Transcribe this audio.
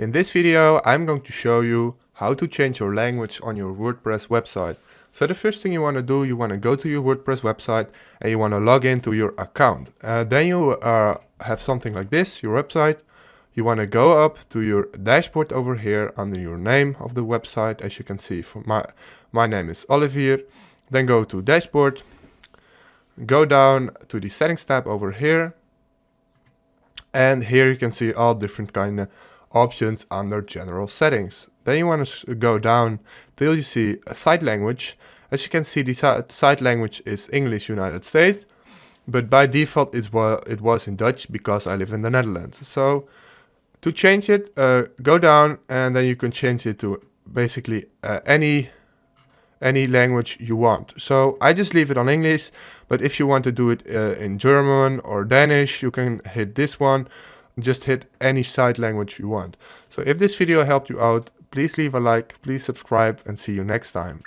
In this video, I'm going to show you how to change your language on your WordPress website. So the first thing you want to do, you want to go to your WordPress website and you want to log into your account. Then you have something like this, your website. You want to go up to your dashboard over here under your name of the website. As you can see, for my name is Olivier. Then go to dashboard, go down to the settings tab over here. And here you can see all different kind of options under general settings. Then you want to go down till you see a site language. As you can see, the site language is English United States, but by default it was in Dutch because I live in the Netherlands. So to change it, go down and then you can change it to basically any language you want. So I just leave it on English, but if you want to do it in German or Danish, you can hit this one. Just hit any site language you want. So if this video helped you out, please leave a like, please subscribe, and see you next time.